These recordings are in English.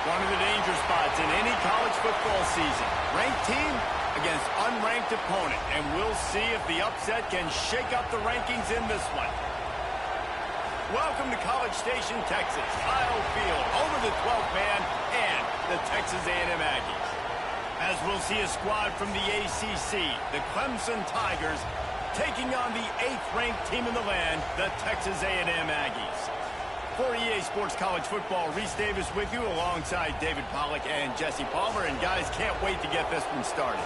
One of the danger spots in any college football season. Ranked team against unranked opponent. And we'll see if the upset can shake up the rankings in this one. Welcome to College Station, Texas. Kyle Field, over the 12th man, and the Texas A&M Aggies. As we'll see a squad from the ACC, the Clemson Tigers, taking on the 8th-ranked team in the land, the Texas A&M Aggies. For EA Sports College Football, Reese Davis with you alongside David Pollack and Jesse Palmer. And guys, can't wait to get this one started.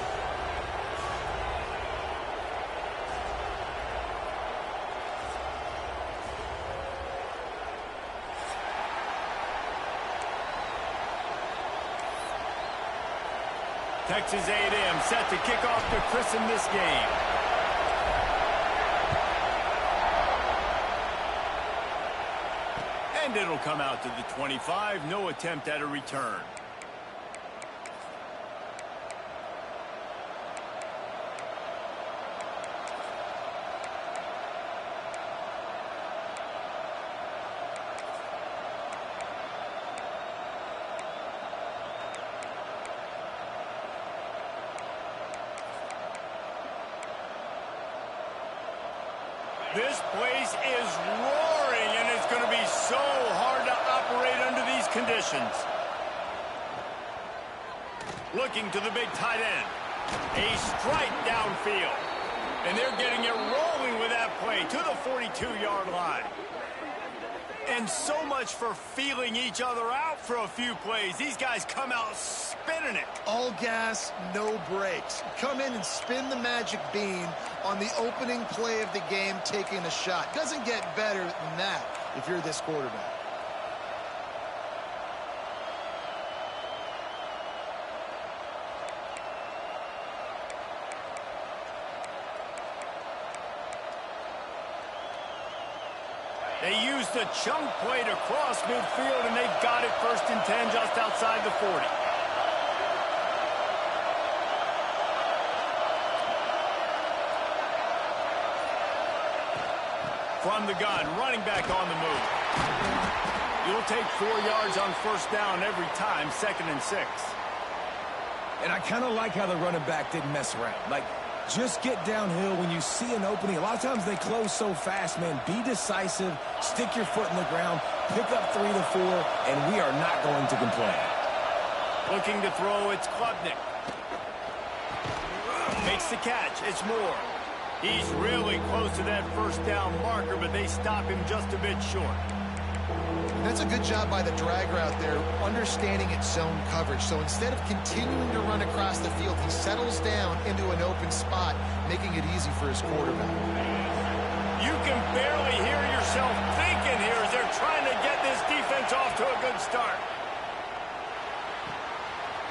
Texas A&M set to kick off to christen this game. And it'll come out to the 25. No attempt at a return. This place is roaring, and it's going to be so hard to operate under these conditions. Looking to the big tight end. A strike downfield. And they're getting it rolling with that play to the 42-yard line. And so much for feeling each other out for a few plays. These guys come out spinning it. All gas, no brakes. Come in and spin the magic bean on the opening play of the game, taking a shot. Doesn't get better than that if you're this quarterback. They used the chunk play to cross midfield, and they got it 1st and 10 just outside the 40. From the gun, running back on the move. You'll take 4 yards on 1st down every time, 2nd and 6. And I kind of like how the running back didn't mess around. Like, just get downhill when you see an opening. A lot of times they close so fast, man. Be decisive, stick your foot in the ground, pick up 3 to 4, and we are not going to complain. Looking to throw, it's Klubnik. Makes the catch, it's Moore. He's really close to that 1st down marker, but they stop him just a bit short. That's a good job by the drag route there, understanding its zone coverage. So instead of continuing to run across the field, he settles down into an open spot, making it easy for his quarterback. You can barely hear yourself thinking here as they're trying to get this defense off to a good start.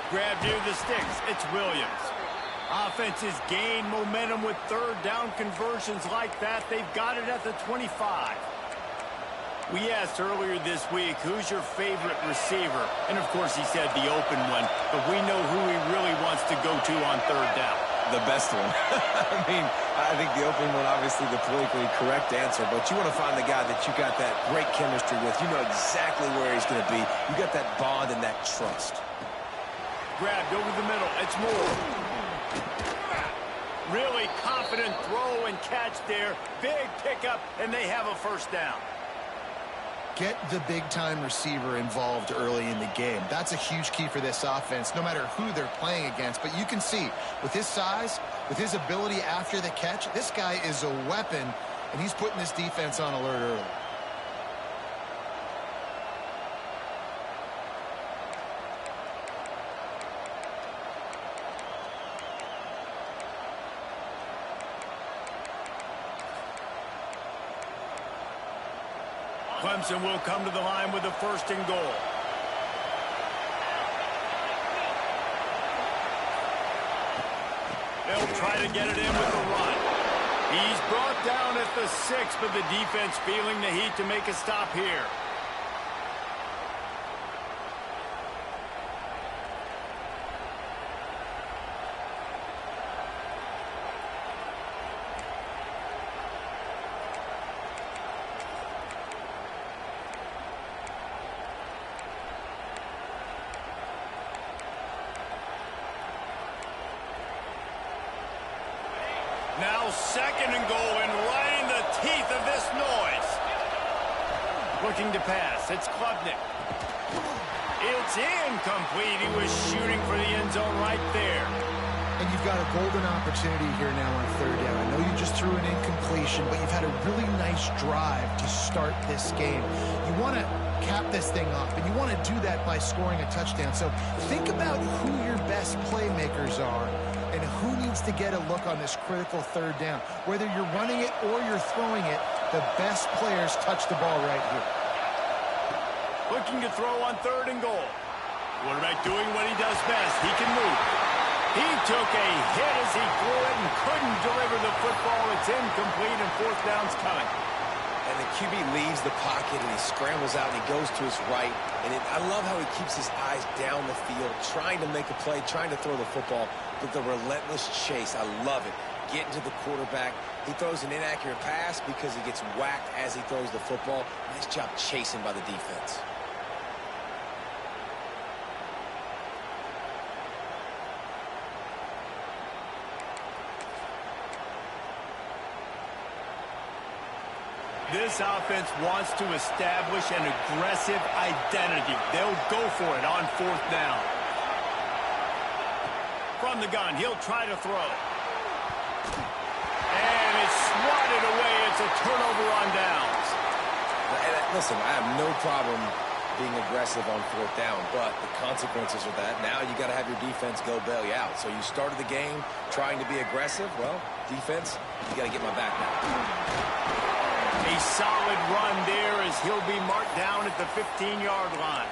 Grab near the sticks, it's Williams. Offenses gain momentum with 3rd down conversions like that. They've got it at the 25. We asked earlier this week, who's your favorite receiver? And, of course, he said the open one, but we know who he really wants to go to on 3rd down. The best one. I think the open one, obviously the politically correct answer, but you want to find the guy that you got that great chemistry with. You know exactly where he's going to be. You got that bond and that trust. Grabbed over the middle. It's Moore. Really confident throw and catch there. Big pickup, and they have a 1st down. Get the big-time receiver involved early in the game. That's a huge key for this offense, no matter who they're playing against. But you can see, with his size, with his ability after the catch, this guy is a weapon, and he's putting this defense on alert early. Clemson will come to the line with a 1st and goal. They'll try to get it in with the run. He's brought down at the 6, but the defense feeling the heat to make a stop here. Now 2nd and goal, and right in the teeth of this noise. Looking to pass. It's Klubnik. It's incomplete. He was shooting for the end zone right there. And you've got a golden opportunity here now on 3rd down. I know you just threw an incompletion, but you've had a really nice drive to start this game. You want to cap this thing off, and you want to do that by scoring a touchdown. So think about who your best playmakers are and who needs to get a look on this critical 3rd down. Whether you're running it or you're throwing it, the best players touch the ball right here. Looking to throw on 3rd and goal. Quarterback doing what he does best. He can move. He took a hit as he threw it and couldn't deliver the football. It's incomplete, and 4th down's coming. And the QB leaves the pocket, and he scrambles out, and he goes to his right. And I love how he keeps his eyes down the field, trying to make a play, trying to throw the football, but the relentless chase, I love it. Getting to the quarterback. He throws an inaccurate pass because he gets whacked as he throws the football. Nice job chasing by the defense. This offense wants to establish an aggressive identity. They'll go for it on 4th down. From the gun, he'll try to throw. And it's swatted away. It's a turnover on downs. Listen, I have no problem being aggressive on 4th down, but the consequences of that, now you got to have your defense go bail you out. So you started the game trying to be aggressive. Well, defense, you got to get my back now. A solid run there as he'll be marked down at the 15-yard line.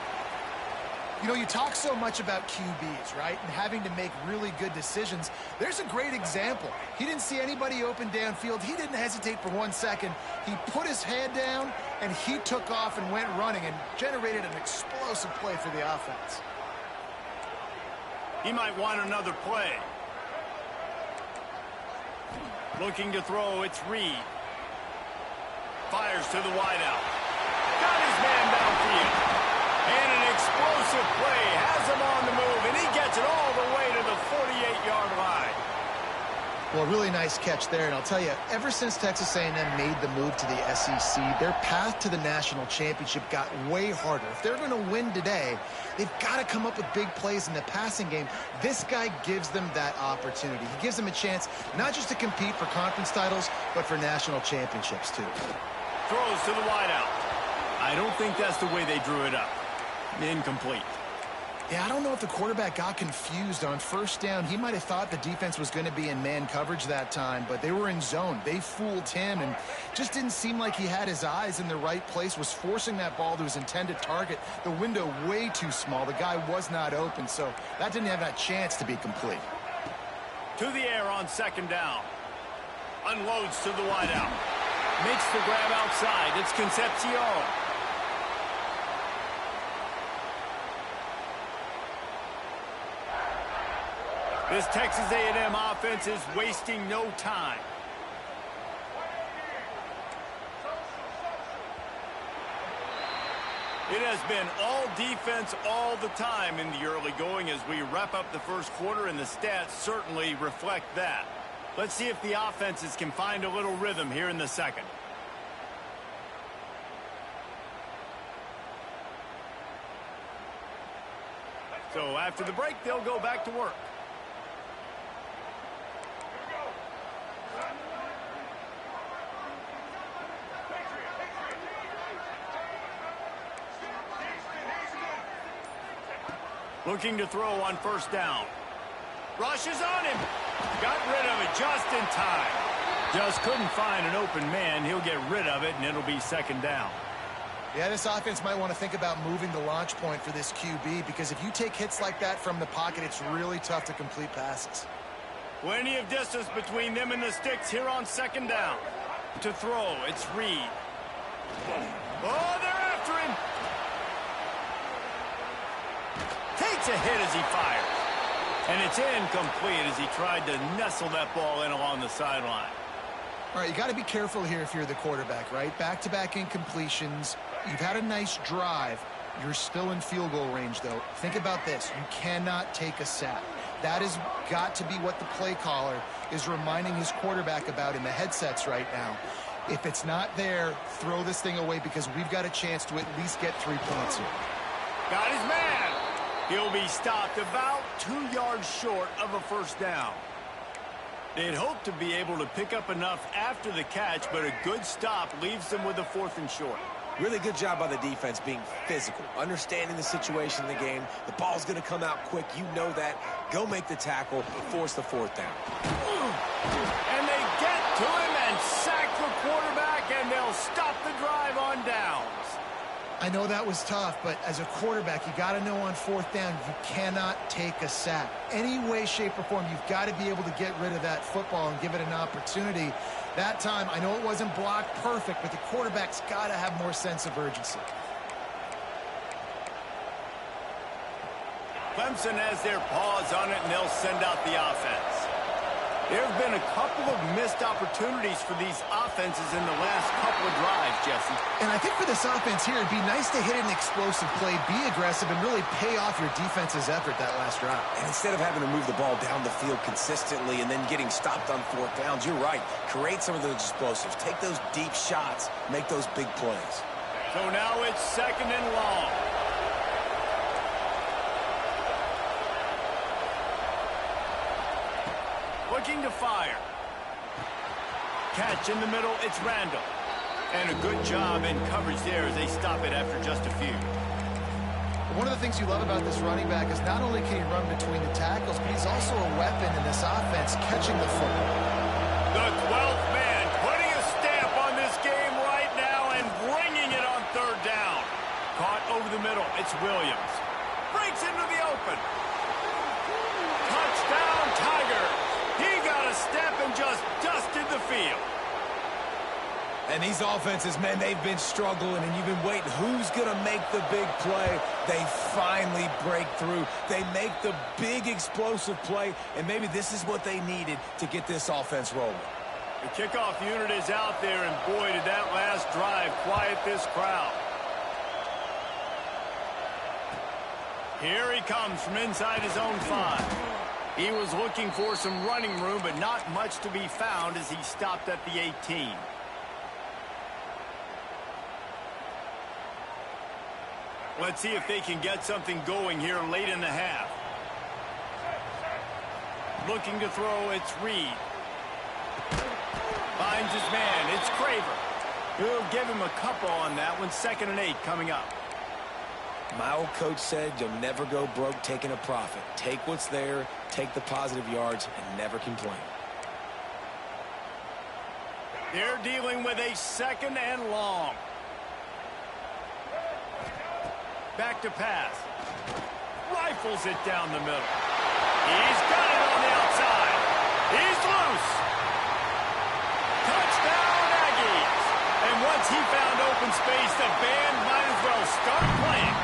You know, you talk so much about QBs, right, and having to make really good decisions. There's a great example. He didn't see anybody open downfield. He didn't hesitate for 1 second. He put his head down, and he took off and went running and generated an explosive play for the offense. He might want another play. Looking to throw, it's Reed. Fires to the wideout. Got his man downfield. And an explosive play has him on the move, and he gets it all the way to the 48-yard line. Well, really nice catch there, and I'll tell you, ever since Texas A&M made the move to the SEC, their path to the national championship got way harder. If they're going to win today, they've got to come up with big plays in the passing game. This guy gives them that opportunity. He gives them a chance not just to compete for conference titles, but for national championships, too. Throws to the wideout. I don't think that's the way they drew it up. Incomplete. Yeah, I don't know if the quarterback got confused on 1st down. He might have thought the defense was going to be in man coverage that time, but they were in zone. They fooled him and just didn't seem like he had his eyes in the right place, was forcing that ball to his intended target. The window way too small. The guy was not open, so that didn't have that chance to be complete. To the air on 2nd down. Unloads to the wideout. Makes the grab outside. It's Concepcion. This Texas A&M offense is wasting no time. It has been all defense all the time in the early going as we wrap up the 1st quarter, and the stats certainly reflect that. Let's see if the offenses can find a little rhythm here in the 2nd. So after the break, they'll go back to work. Looking to throw on 1st down. Rushes on him. Got rid of it just in time. Just couldn't find an open man. He'll get rid of it, and it'll be 2nd down. Yeah, this offense might want to think about moving the launch point for this QB, because if you take hits like that from the pocket, it's really tough to complete passes. Plenty of distance between them and the sticks here on 2nd down. To throw, it's Reed. Oh, they're after him. Takes a hit as he fires. And it's incomplete as he tried to nestle that ball in along the sideline. All right, you got to be careful here if you're the quarterback, right? Back-to-back incompletions. You've had a nice drive. You're still in field goal range, though. Think about this. You cannot take a sack. That has got to be what the play caller is reminding his quarterback about in the headsets right now. If it's not there, throw this thing away because we've got a chance to at least get 3 points here. Got his man. He'll be stopped about 2 yards short of a first down. They'd hope to be able to pick up enough after the catch, but a good stop leaves them with a 4th and short. Really good job by the defense being physical, understanding the situation in the game. The ball's going to come out quick. You know that. Go make the tackle, force the 4th down. And they get to him and sack the quarterback, and they'll stop the drive on downs. I know that was tough, but as a quarterback, you got to know on 4th down, you cannot take a sack. Any way, shape, or form, you've got to be able to get rid of that football and give it an opportunity. That time, I know it wasn't blocked perfect, but the quarterback's got to have more sense of urgency. Clemson has their paws on it, and they'll send out the offense. There have been a couple of missed opportunities for these offenses in the last couple of drives, Jesse. And I think for this offense here, it'd be nice to hit an explosive play, be aggressive, and really pay off your defense's effort that last drive. And instead of having to move the ball down the field consistently and then getting stopped on 4th downs, you're right. Create some of those explosives. Take those deep shots. Make those big plays. So now it's 2nd and long. Looking to fire. Catch in the middle, it's Randall. And a good job in coverage there as they stop it after just a few. One of the things you love about this running back is not only can he run between the tackles, but he's also a weapon in this offense, catching the football. The 12th man putting a stamp on this game right now and bringing it on 3rd down. Caught over the middle, it's Williams. Breaks into the open. Touchdown, Tigers. He got a step and just dusted the field. And these offenses, man, they've been struggling, and you've been waiting. Who's going to make the big play? They finally break through. They make the big explosive play, and maybe this is what they needed to get this offense rolling. The kickoff unit is out there, and boy, did that last drive quiet this crowd. Here he comes from inside his own 5. He was looking for some running room, but not much to be found as he stopped at the 18. Let's see if they can get something going here late in the half. Looking to throw, it's Reed. Finds his man, it's Craver. He'll give him a couple on that one. 2nd and 8 coming up. My old coach said you'll never go broke taking a profit. Take what's there, take the positive yards, and never complain. They're dealing with a 2nd and long. Back to pass. Rifles it down the middle. He's got it on the outside. He's loose. Touchdown, Aggies. And once he found open space, the band might as well start playing.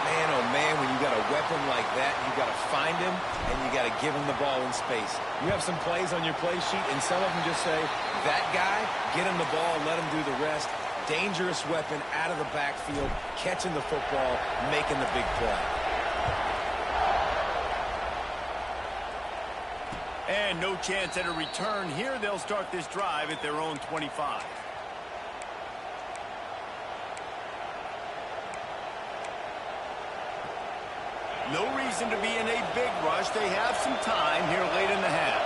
Man, oh man, when you got a weapon like that, you got to find him, and you got to give him the ball in space. You have some plays on your play sheet, and some of them just say, that guy, get him the ball, let him do the rest. Dangerous weapon out of the backfield, catching the football, making the big play. And no chance at a return here. They'll start this drive at their own 25. No reason to be in a big rush. They have some time here late in the half.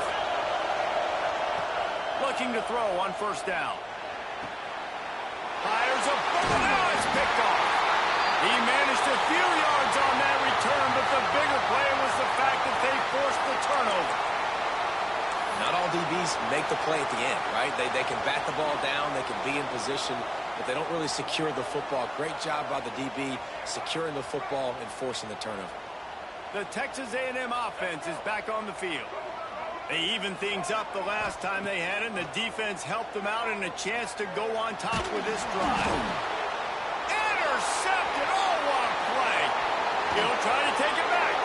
Looking to throw on 1st down. Fires a ball. Now it's picked off. He managed a few yards on that return, but the bigger play was the fact that they forced the turnover. Not all DBs make the play at the end, right? They can bat the ball down, they can be in position, but they don't really secure the football. Great job by the DB securing the football and forcing the turnover. The Texas A&M offense is back on the field. They evened things up the last time they had it, and the defense helped them out and a chance to go on top with this drive. Intercepted! Oh, what a play! He'll try to take it back.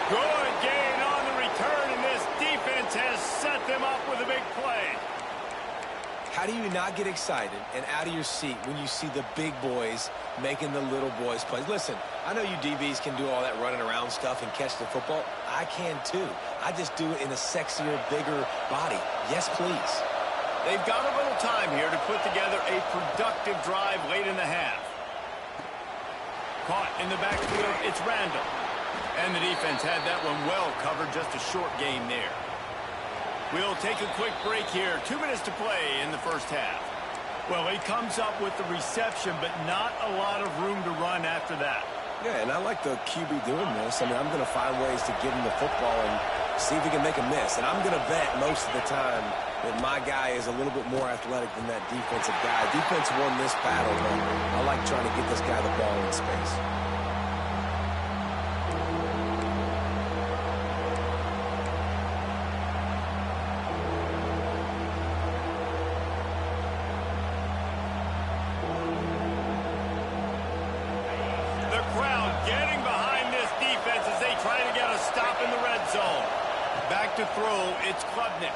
Good gain on the return, and this defense has set them up with a big play. How do you not get excited and out of your seat when you see the big boys making the little boys play? Listen, I know you DBs can do all that running around stuff and catch the football. I can too. I just do it in a sexier, bigger body. Yes, please. They've got a little time here to put together a productive drive late in the half. Caught in the backfield, it's Randall. And the defense had that one well covered, just a short game there. We'll take a quick break here. 2 minutes to play in the first half. Well, he comes up with the reception, but not a lot of room to run after that. Yeah, and I like the QB doing this. I mean, I'm going to find ways to give him the football and see if he can make a miss. And I'm going to bet most of the time that my guy is a little bit more athletic than that defensive guy. Defense won this battle, but I like trying to get this guy the ball in space. Back to throw, it's Klubnik.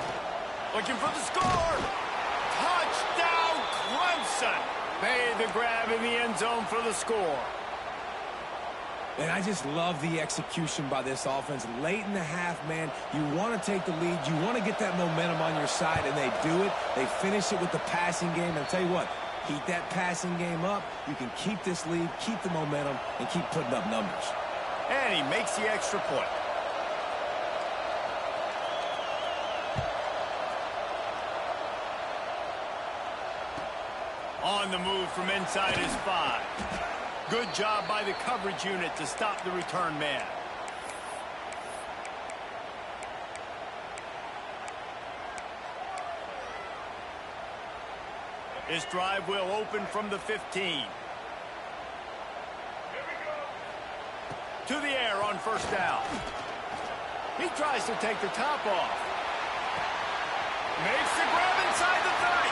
Looking for the score. Touchdown, Clemson. Made the grab in the end zone for the score. And I just love the execution by this offense. Late in the half, man, you want to take the lead. You want to get that momentum on your side, and they do it. They finish it with the passing game. And I'll tell you what, heat that passing game up. You can keep this lead, keep the momentum, and keep putting up numbers. And he makes the extra point. On the move from inside his 5. Good job by the coverage unit to stop the return man. This drive will open from the 15. To the air on first down. He tries to take the top off. Makes the grab inside the 30.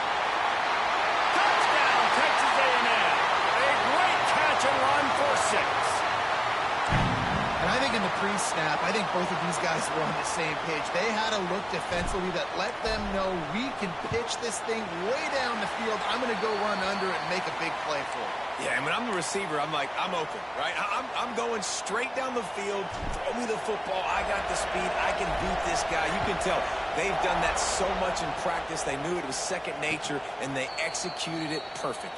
Texas A&M. A great catch and run for 6. And I think in the pre-snap, I think both of these guys were on the same page. They had a look defensively that let them know we can pitch this thing way down the field. I'm going to go run under it and make a big play for it. Yeah, and when I'm the receiver, I'm like, I'm open, right? I'm going straight down the field. Throw me the football. I got the speed. I can beat this guy. You can tell they've done that so much in practice. They knew it was second nature, and they executed it perfectly.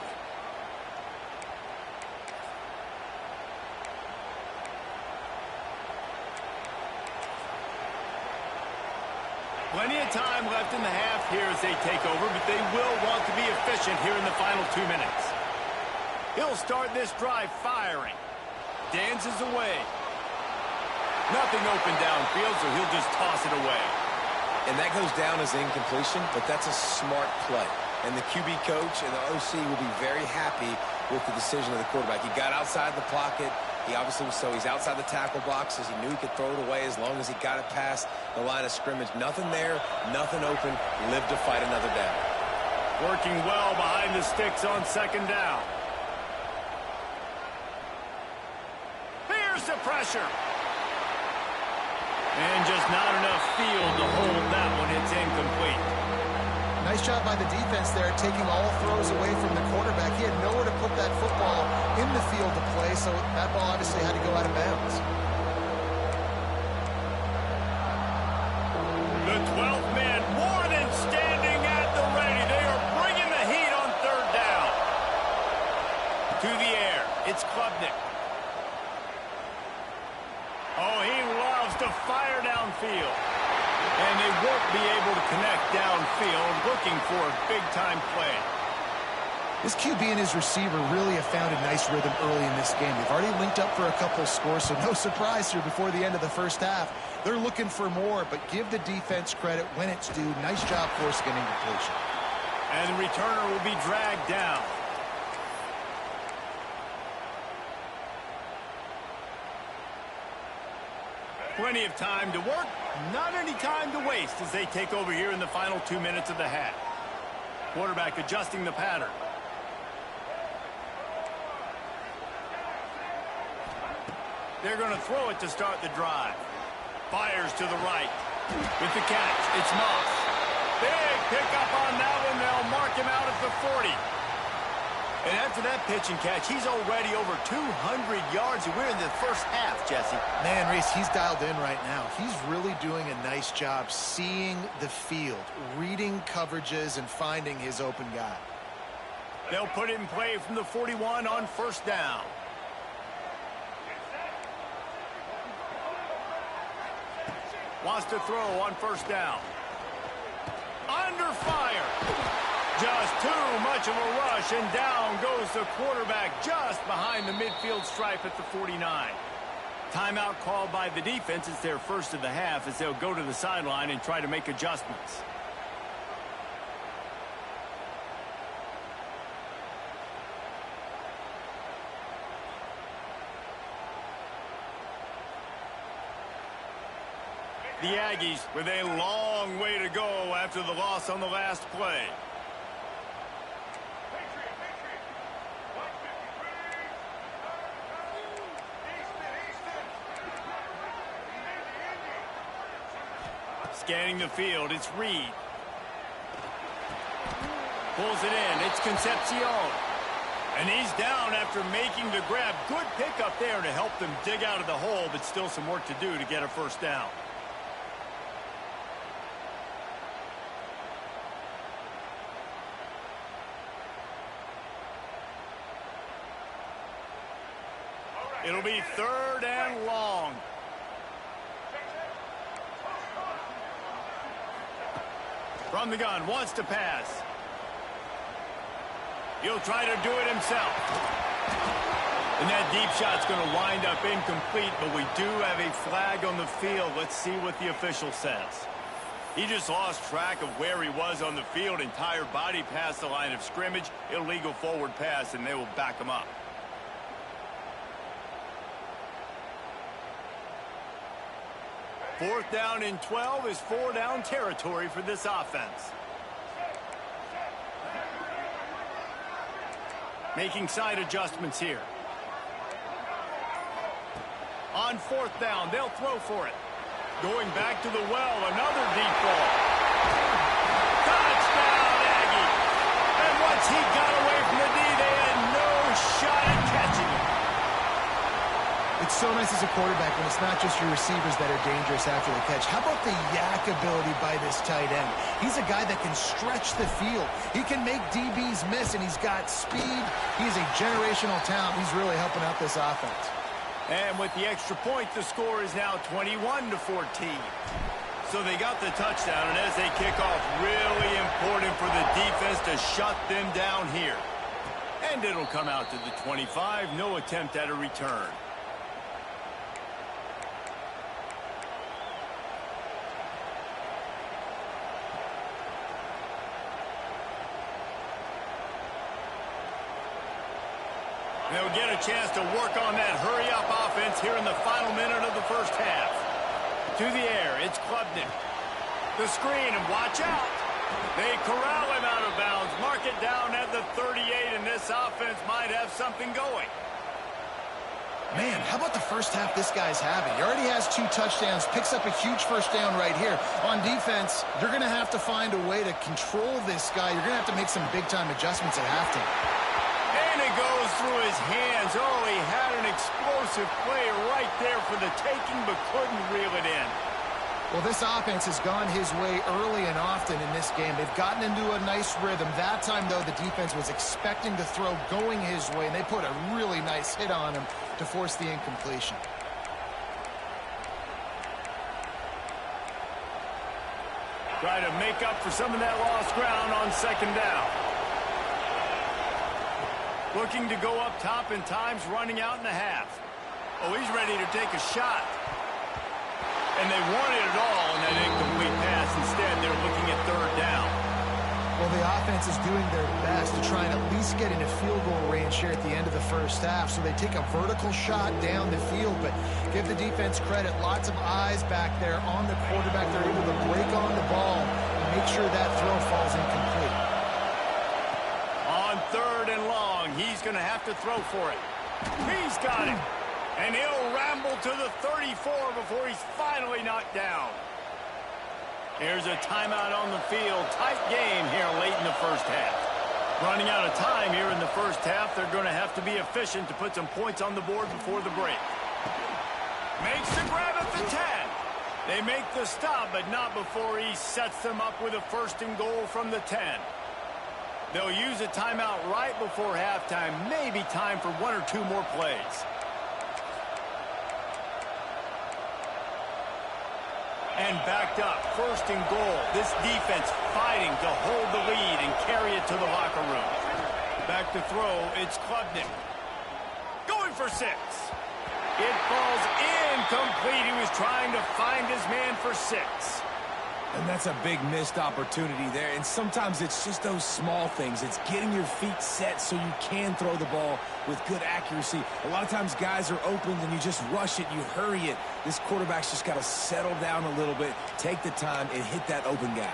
Plenty of time left in the half here as they take over, but they will want to be efficient here in the final 2 minutes. He'll start this drive firing. Dances away. Nothing open downfield, so he'll just toss it away. And that goes down as incompletion, but that's a smart play. And the QB coach and the OC will be very happy with the decision of the quarterback. He got outside the pocket. He obviously was, so he's outside the tackle boxes. He knew he could throw it away as long as he got it past the line of scrimmage. Nothing there, nothing open. Live to fight another down. Working well behind the sticks on second down. Here's the pressure. And just not enough field to hold that one. It's incomplete. Nice job by the defense there, taking all throws away from the quarterback. He had nowhere to put that football in the field to play, so that ball obviously had to go out of bounds. The 12th man more than standing at the ready. They are bringing the heat on third down. To the air, it's Klubnik. Oh, he loves to fire downfield. And they won't be able to connect downfield, looking for a big-time play. This QB and his receiver really have found a nice rhythm early in this game. They've already linked up for a couple of scores, so no surprise here before the end of the first half. They're looking for more, but give the defense credit when it's due. Nice job forcing an incompletion. And the returner will be dragged down. Plenty of time to work, not any time to waste as they take over here in the final 2 minutes of the half. Quarterback adjusting the pattern. They're going to throw it to start the drive. Fires to the right. With the catch, it's Moss. Big pickup on that one. They'll mark him 40. And after that pitch and catch, he's already over 200 yards. And we're in the first half, Jesse. Man, Reese, he's dialed in right now. He's really doing a nice job seeing the field, reading coverages, and finding his open guy. They'll put it in play from the 41 on first down. Wants to throw on first down. Under fire. Just too much of a rush, and down goes the quarterback just behind the midfield stripe at the 49. Timeout called by the defense. It's their first of the half as they'll go to the sideline and try to make adjustments. The Aggies with a long way to go after the loss on the last play. Scanning the field, it's Reed. Pulls it in, it's Concepcion. And he's down after making the grab. Good pickup there to help them dig out of the hole, but still some work to do to get a first down. It'll be third and long. From the gun, wants to pass. He'll try to do it himself. And that deep shot's going to wind up incomplete, but we do have a flag on the field. Let's see what the official says. He just lost track of where he was on the field. Entire body past the line of scrimmage. Illegal forward pass, and they will back him up. Fourth down and 12 is four-down territory for this offense. Making side adjustments here. On fourth down, they'll throw for it. Going back to the well, another deep ball. Touchdown, Aggie! And once he got away from the D, they had no shot at catching him. It's so nice as a quarterback when it's not just your receivers that are dangerous after the catch. How about the yak ability by this tight end? He's a guy that can stretch the field. He can make DBs miss, and he's got speed. He's a generational talent. He's really helping out this offense. And with the extra point, the score is now 21-14. So they got the touchdown, and as they kick off, really important for the defense to shut them down here. And it'll come out to the 25. No attempt at a return. They'll get a chance to work on that hurry-up offense here in the final minute of the first half. To the air, it's Klubnik. The screen, and watch out. They corral him out of bounds. Mark it down at the 38, and this offense might have something going. Man, how about the first half this guy's having? He already has 2 touchdowns, picks up a huge first down right here. On defense, you're going to have to find a way to control this guy. You're going to have to make some big-time adjustments at halftime. And it goes through his hands. Oh, he had an explosive play right there for the taking, but couldn't reel it in. Well, this offense has gone his way early and often in this game. They've gotten into a nice rhythm. That time, though, the defense was expecting to throw going his way, and they put a really nice hit on him to force the incompletion. Try to make up for some of that lost ground on second down. Looking to go up top, and time's running out in the half. Oh, he's ready to take a shot. And they wanted it all in that incomplete pass. Instead, they're looking at third down. Well, the offense is doing their best to try and at least get into field goal range here at the end of the first half. So they take a vertical shot down the field, but give the defense credit. Lots of eyes back there on the quarterback. They're able to break on the ball and make sure that throw falls incomplete. On third and long, he's going to have to throw for it. He's got it. And he'll ramble to the 34 before he's finally knocked down. Here's a timeout on the field. Tight game here late in the first half. Running out of time here in the first half. They're going to have to be efficient to put some points on the board before the break. Makes the grab at the 10. They make the stop, but not before he sets them up with a first and goal from the 10. They'll use a timeout right before halftime. Maybe time for one or two more plays. And backed up, first and goal. This defense fighting to hold the lead and carry it to the locker room. Back to throw, it's Klubnik. Going for 6. It falls incomplete. He was trying to find his man for 6. And that's a big missed opportunity there. And sometimes it's just those small things. It's getting your feet set so you can throw the ball with good accuracy. A lot of times guys are open and you just rush it, you hurry it. This quarterback's just got to settle down a little bit, take the time, and hit that open guy.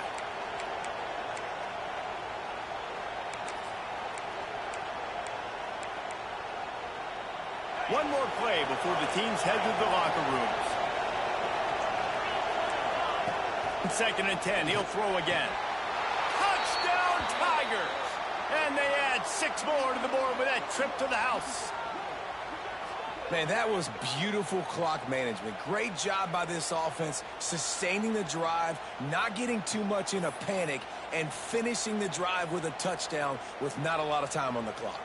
One more play before the teams head to the locker rooms. 2nd and 10, he'll throw again. Touchdown, Tigers! And they add 6 more to the board with that trip to the house. Man, that was beautiful clock management. Great job by this offense, sustaining the drive, not getting too much in a panic, and finishing the drive with a touchdown with not a lot of time on the clock.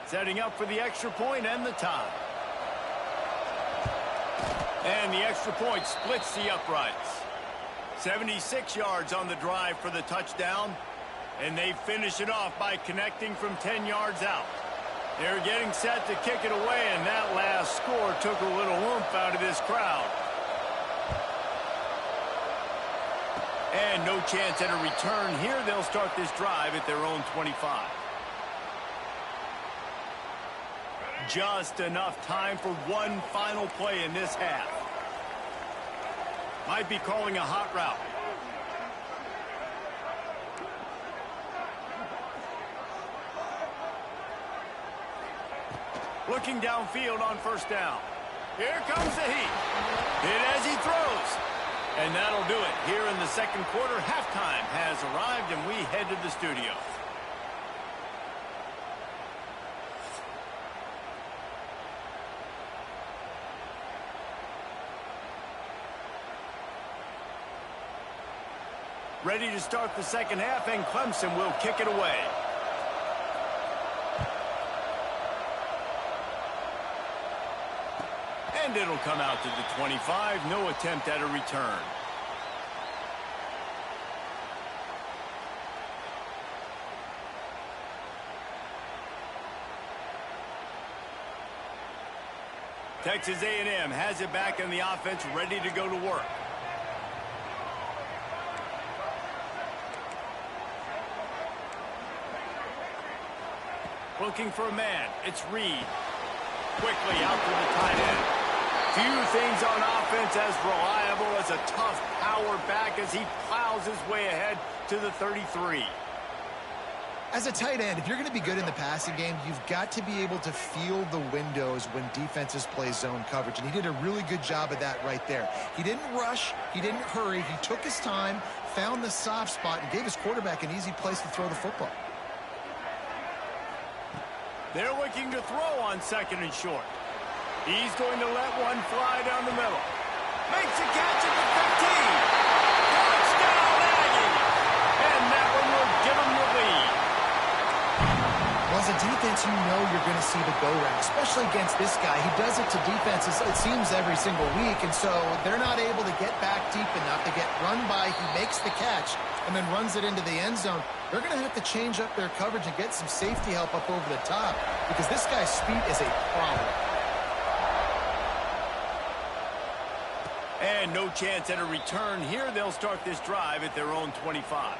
Setting up for the extra point and the tie. And the extra point splits the uprights. 76 yards on the drive for the touchdown. And they finish it off by connecting from 10 yards out. They're getting set to kick it away, and that last score took a little oomph out of this crowd. And no chance at a return here. They'll start this drive at their own 25. Just enough time for one final play in this half. Might be calling a hot route. Looking downfield on first down. Here comes the heat. Hit as he throws. And that'll do it. Here in the second quarter, halftime has arrived, and we head to the studio. Ready to start the second half, and Clemson will kick it away. And it'll come out to the 25. No attempt at a return. Texas A&M has it back in the offense, ready to go to work. Looking for a man. It's Reed. Quickly out to the tight end. Few things on offense as reliable as a tough power back as he plows his way ahead to the 33. As a tight end, if you're going to be good in the passing game, you've got to be able to feel the windows when defenses play zone coverage. And he did a really good job of that right there. He didn't rush. He didn't hurry. He took his time, found the soft spot, and gave his quarterback an easy place to throw the football. They're looking to throw on second and short. He's going to let one fly down the middle. Makes a catch at the 15. Touchdown, Aggie! And that one will give him the lead. Well, as a defense, you know you're going to see the go route, especially against this guy. He does it to defenses, it seems, every single week, and so they're not able to get back deep enough to get run by. He makes the catch and then runs it into the end zone. They're going to have to change up their coverage and get some safety help up over the top because this guy's speed is a problem. And no chance at a return here. They'll start this drive at their own 25.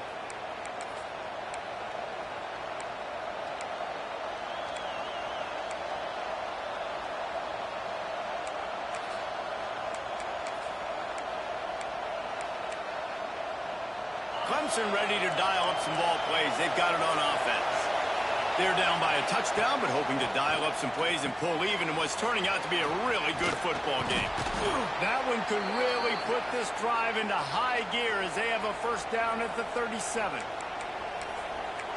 Clemson ready to dial up some ball plays. They've got it on offense. They're down by a touchdown, but hoping to dial up some plays and pull even in what's turning out to be a really good football game. That one could really put this drive into high gear as they have a first down at the 37.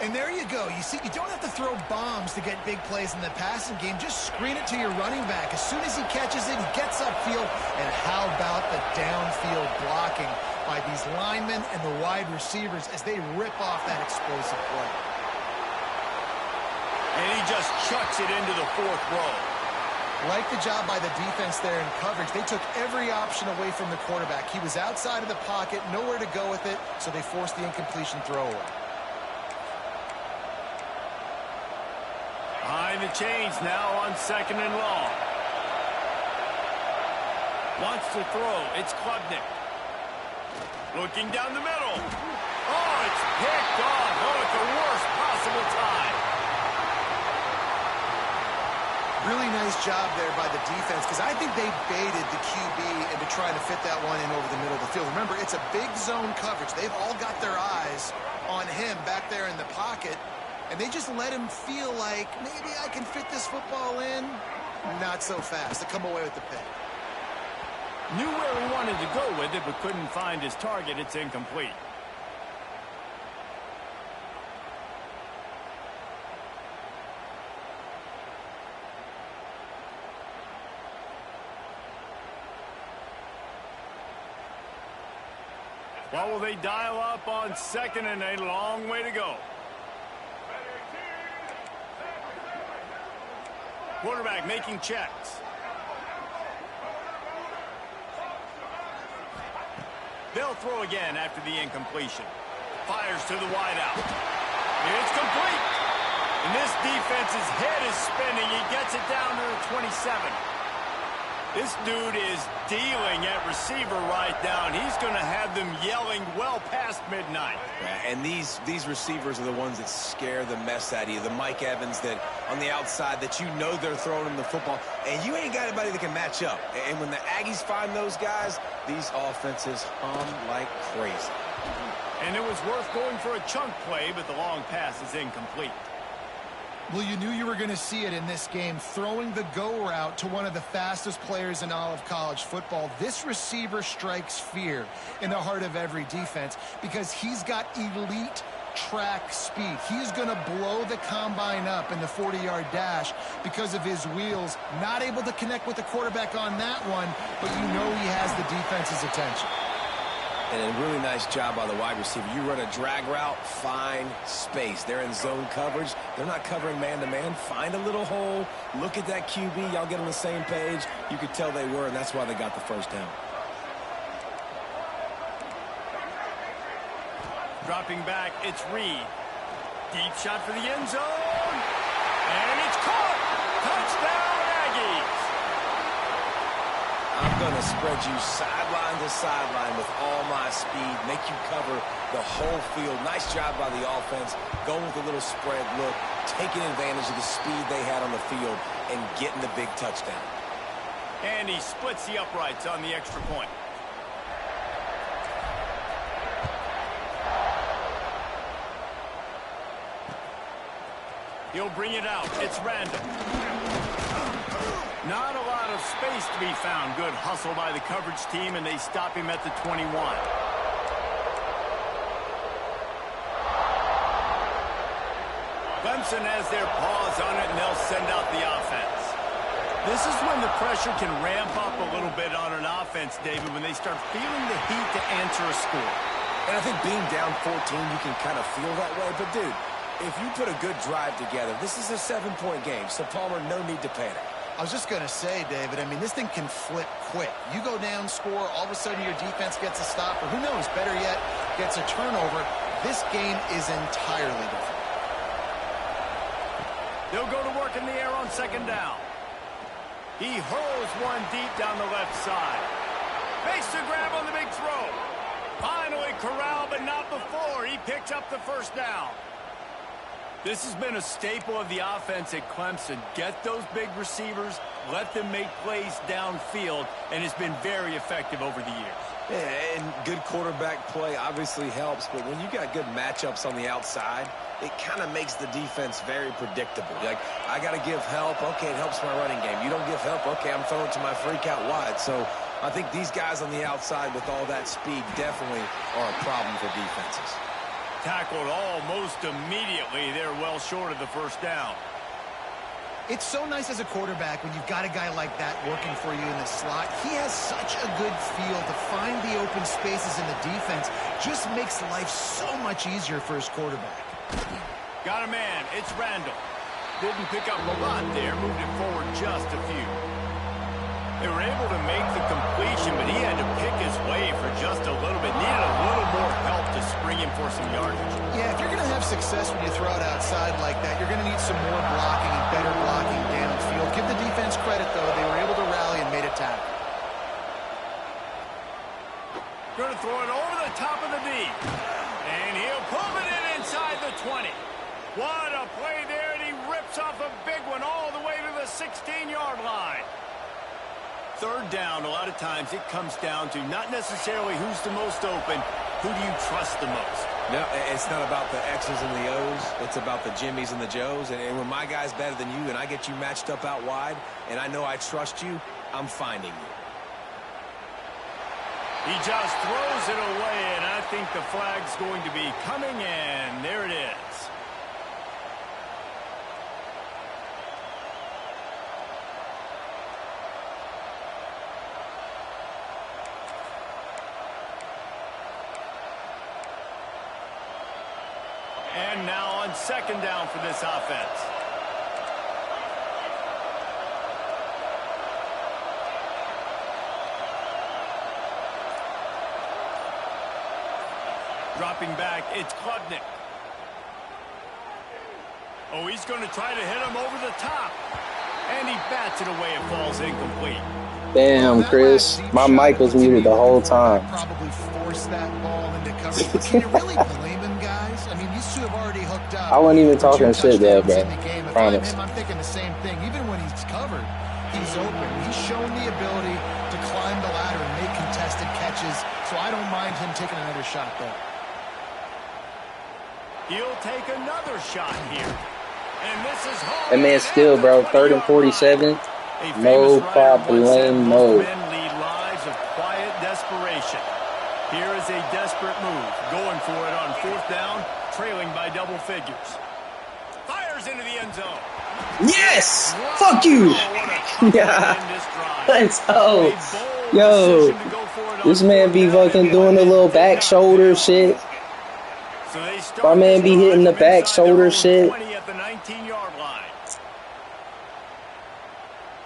And there you go. You see, you don't have to throw bombs to get big plays in the passing game. Just screen it to your running back. As soon as he catches it, he gets upfield. And how about the downfield blocking by these linemen and the wide receivers as they rip off that explosive play. And he just chucks it into the fourth row. Like the job by the defense there in coverage. They took every option away from the quarterback. He was outside of the pocket, nowhere to go with it, so they forced the incompletion throwaway. Behind the chains now on 2nd and long. Wants to throw. It's Klubnik. Looking down the middle. Oh, it's picked off. Oh, at the worst possible time. Really nice job there by the defense because I think they baited the QB into trying to fit that one in over the middle of the field. Remember, it's a big zone coverage. They've all got their eyes on him back there in the pocket. And they just let him feel like, maybe I can fit this football in. Not so fast. They come away with the pick. Knew where he wanted to go with it, but couldn't find his target. It's incomplete. Well, will they dial up on 2nd and a long way to go? Quarterback making checks. They'll throw again after the incompletion. Fires to the wideout. It's complete. And this defense's head is spinning. He gets it down to the 27. This dude is dealing at receiver right now, and he's going to have them yelling well past midnight. Yeah, and these receivers are the ones that scare the mess out of you. The Mike Evans that on the outside that you know they're throwing him the football, and you ain't got anybody that can match up. And when the Aggies find those guys, these offenses hum like crazy. And it was worth going for a chunk play, but the long pass is incomplete. Well, you knew you were going to see it in this game, throwing the go route to one of the fastest players in all of college football. This receiver strikes fear in the heart of every defense because he's got elite track speed. He's going to blow the combine up in the 40-yard dash because of his wheels. Not able to connect with the quarterback on that one, but you know he has the defense's attention. And a really nice job by the wide receiver. You run a drag route, find space. They're in zone coverage. They're not covering man-to-man. Find a little hole. Look at that QB. Y'all get on the same page. You could tell they were, and that's why they got the first down. Dropping back, it's Reed. Deep shot for the end zone. And it's caught. Touchdown, Aggies. I'm going to spread you sideline to sideline with all my speed, make you cover the whole field. Nice job by the offense, going with a little spread look, taking advantage of the speed they had on the field and getting the big touchdown. And he splits the uprights on the extra point. He'll bring it out. It's random. Not a lot of space to be found. Good hustle by the coverage team, and they stop him at the 21. Clemson has their paws on it, and they'll send out the offense. This is when the pressure can ramp up a little bit on an offense, David, when they start feeling the heat to answer a score. And I think being down 14, you can kind of feel that way. But, dude, if you put a good drive together, this is a 7-point game, so Palmer, no need to panic. I was just going to say, David, I mean, this thing can flip quick. You go down, score, all of a sudden your defense gets a stop, or who knows, better yet, gets a turnover. This game is entirely different. They'll go to work in the air on 2nd down. He hurls one deep down the left side. Makes the grab on the big throw. Finally corralled, but not before. He picks up the first down. This has been a staple of the offense at Clemson. Get those big receivers, let them make plays downfield, and it's been very effective over the years. Yeah, and good quarterback play obviously helps, but when you got good matchups on the outside, it kind of makes the defense very predictable. Like, I got to give help. Okay, it helps my running game. You don't give help. Okay, I'm throwing to my freak out wide. So I think these guys on the outside with all that speed definitely are a problem for defenses. Tackled almost immediately. They're well short of the first down. It's so nice as a quarterback when you've got a guy like that working for you in the slot. He has such a good feel to find the open spaces in the defense. Just makes life so much easier for his quarterback. Got a man. It's Randall. Didn't pick up a lot there. Moved it forward just a few. They were able to make the completion, but he had to pick his way for just a little bit. Needed a little more help to spring him for some yardage. Yeah, if you're going to have success when you throw it outside like that, you're going to need some more blocking and better blocking downfield. Give the defense credit, though. They were able to rally and made a tackle. Going to throw it over the top of the D. And he'll pull it in inside the 20. What a play there, and he rips off a big one all the way to the 16-yard line. Third down, a lot of times it comes down to not necessarily who's the most open, who do you trust the most? No, it's not about the X's and the O's. It's about the Jimmys and the Joes. And when my guy's better than you and I get you matched up out wide and I know I trust you, I'm finding you. He just throws it away, and I think the flag's going to be coming, and there it is. And now on second down for this offense. Dropping back, it's Klubnik. Oh, he's going to try to hit him over the top. And he bats it away. It falls incomplete. Damn, Chris. My mic was muted the whole time. Probably force that ball into coverage. But can you really blame him, guys? I mean, these two have already hooked up. I wasn't even talking shit there, bro. Promise. I'm thinking the same thing. Even when he's covered, he's open. He's shown the ability to climb the ladder and make contested catches. So I don't mind him taking another shot there. He'll take another shot here. And this is home. That man still, bro. 3rd and 47. No problem, no. Men lead lives of quiet desperation. Here is a desperate move. Going for it on 4th down, trailing by double figures. Fires into the end zone. Yes! Fuck you! Yeah. Let's go. Yo. This man be fucking doing the little back shoulder shit. My man be hitting the back shoulder shit.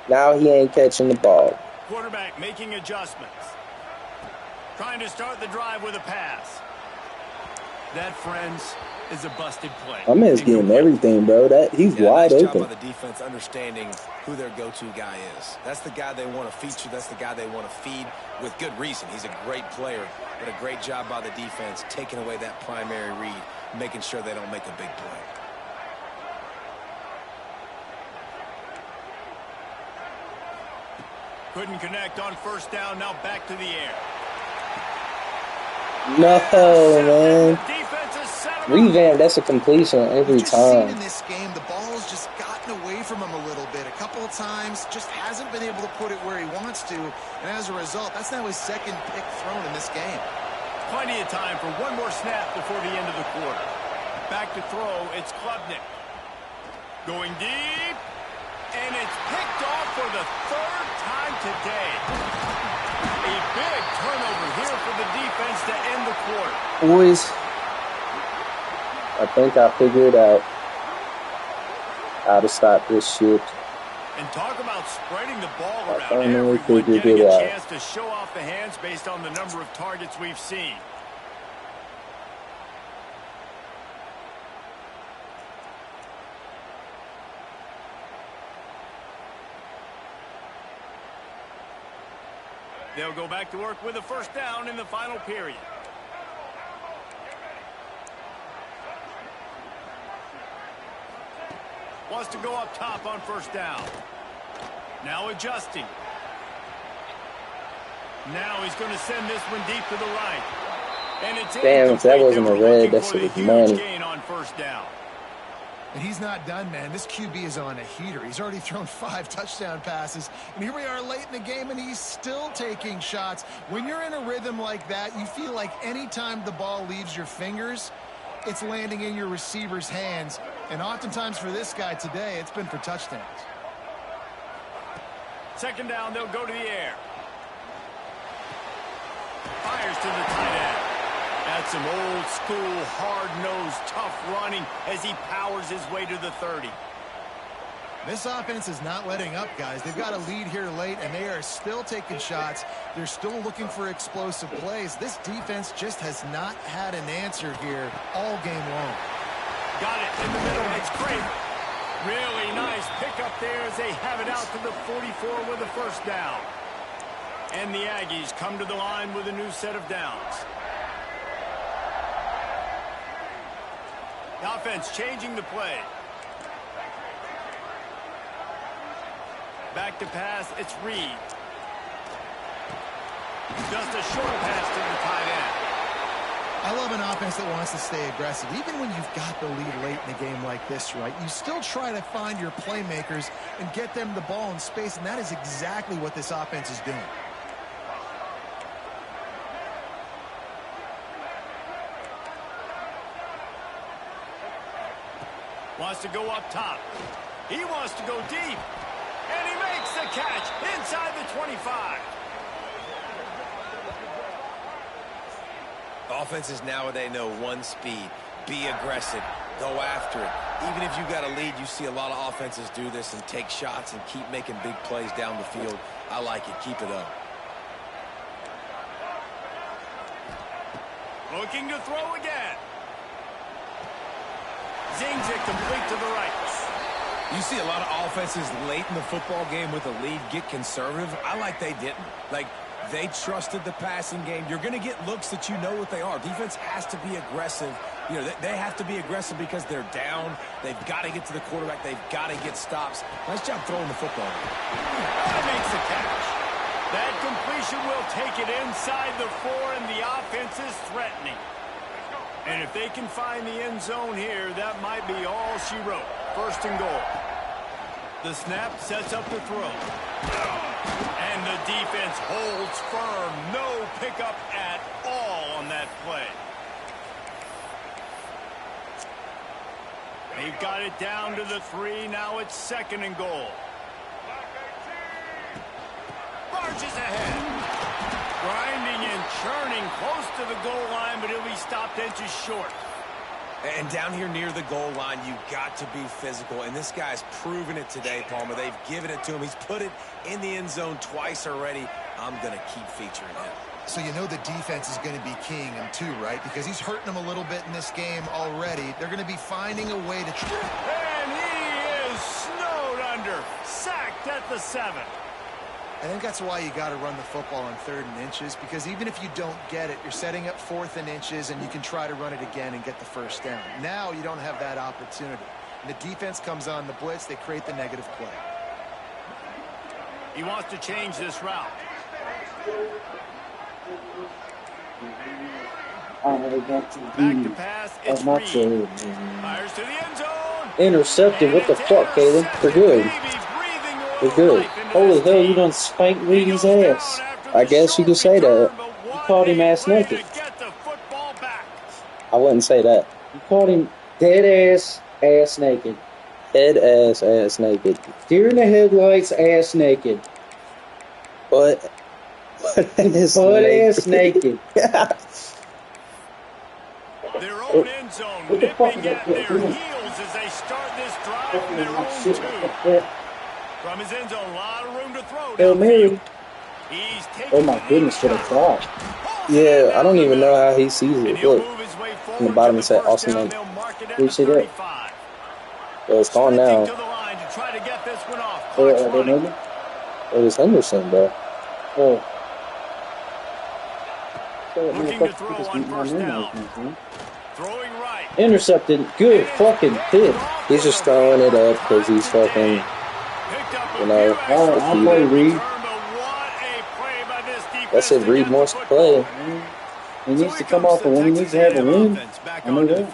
Now he ain't catching the ball. Quarterback making adjustments. Trying to start the drive with a pass. That, friends, is a busted play. My man's getting everything, bro. He's wide nice open. Job by the defense understanding who their go-to guy is. That's the guy they want to feature. That's the guy they want to feed with good reason. He's a great player, but a great job by the defense taking away that primary read, making sure they don't make a big play. Couldn't connect on 1st down. Now back to the air. No, man. Revamp, that's a completion every time. In this game, the ball's just gotten away from him a little bit. A couple of times, just hasn't been able to put it where he wants to. And as a result, that's now his 2nd pick thrown in this game. Plenty of time for one more snap before the end of the quarter. Back to throw, it's Klubnik. Going deep. And it's picked off for the 3rd time today. A big turnover here for the defense to end the quarter. Boys, I think I figured out how to stop this shit. And talk about spreading the ball I around. finally Everyone figured getting it a out. chance to show off the hands based on the number of targets we've seen. They'll go back to work with a 1st down in the final period. Wants to go up top on 1st down. Now adjusting. Now he's going to send this one deep to the right. And it's damn, if that wasn't a red, that shit was money. Gain on 1st down. And he's not done, man. This QB is on a heater. He's already thrown 5 touchdown passes. And here we are late in the game, and he's still taking shots. When you're in a rhythm like that, you feel like any time the ball leaves your fingers, it's landing in your receiver's hands. And oftentimes for this guy today, it's been for touchdowns. Second down, they'll go to the air. Fires to the tight end. That's some old school, hard-nosed, tough running as he powers his way to the 30. This offense is not letting up, guys. They've got a lead here late, and they are still taking shots. They're still looking for explosive plays. This defense just has not had an answer here all game long. Got it in the middle. It's great. Really nice pickup there as they have it out to the 44 with a first down. And the Aggies come to the line with a new set of downs. The offense changing the play. Back to pass, it's Reed. Just a short pass to the tight end. I love an offense that wants to stay aggressive. Even when you've got the lead late in a game like this, right, you still try to find your playmakers and get them the ball in space, and that is exactly what this offense is doing. Wants to go up top. He wants to go deep. And he makes the catch inside the 25. Offenses nowadays know one speed. Be aggressive. Go after it. Even if you got a lead, you see a lot of offenses do this and take shots and keep making big plays down the field. I like it. Keep it up. Looking to throw again. Zings it complete to the right. You see a lot of offenses late in the football game with a lead get conservative. I like they didn't. Like, they trusted the passing game. You're going to get looks that you know what they are. Defense has to be aggressive. You know, they have to be aggressive because they're down. They've got to get to the quarterback. They've got to get stops. Nice job throwing the football. That makes the catch. That completion will take it inside the 4, and the offense is threatening. And if they can find the end zone here, that might be all she wrote. First and goal. The snap sets up the throw. And the defense holds firm. No pickup at all on that play. They've got it down to the 3. Now it's second and goal. Barges ahead. Grinding and churning close to the goal line, but he'll be stopped inches short. And down here near the goal line, you've got to be physical. And this guy's proven it today, Palmer. They've given it to him. He's put it in the end zone twice already. I'm going to keep featuring him. So you know the defense is going to be keying him too, right? Because he's hurting them a little bit in this game already. They're going to be finding a way to... And he is snowed under. Sacked at the 7. I think that's why you got to run the football on 3rd and inches, because even if you don't get it, you're setting up 4th and inches, and you can try to run it again and get the first down. Now you don't have that opportunity. And the defense comes on the blitz, they create the negative play. He wants to change this route. Back to pass, it's Reed. Fires to the end zone. Intercepted. What the fuck, Caleb? We're good. We're good. Holy hell, you done spanked Reedy's ass. I guess you could say that. You called him ass naked. I wouldn't say that. You called him dead ass naked. Dead ass naked. Deer in the headlights, ass naked. But ass naked. Their own end zone nipping at their heels as they start this drive from their own 2. From his end zone, a lot of room to throw. Hail Mary. Oh my goodness, what a throw. Yeah, I don't even know how he sees it. Look, in the bottom it said awesome name. Do you see that? Well, it's gone now. Oh, they know me? It was Henderson, bro. Oh. Looking to throw on first down. Throwing right. Intercepted. Good fucking hit. He's just throwing it up because he's fucking... You know, I'll play Reed. That's if Reed wants to play. He needs to come off a win. He needs to have a win. I know that.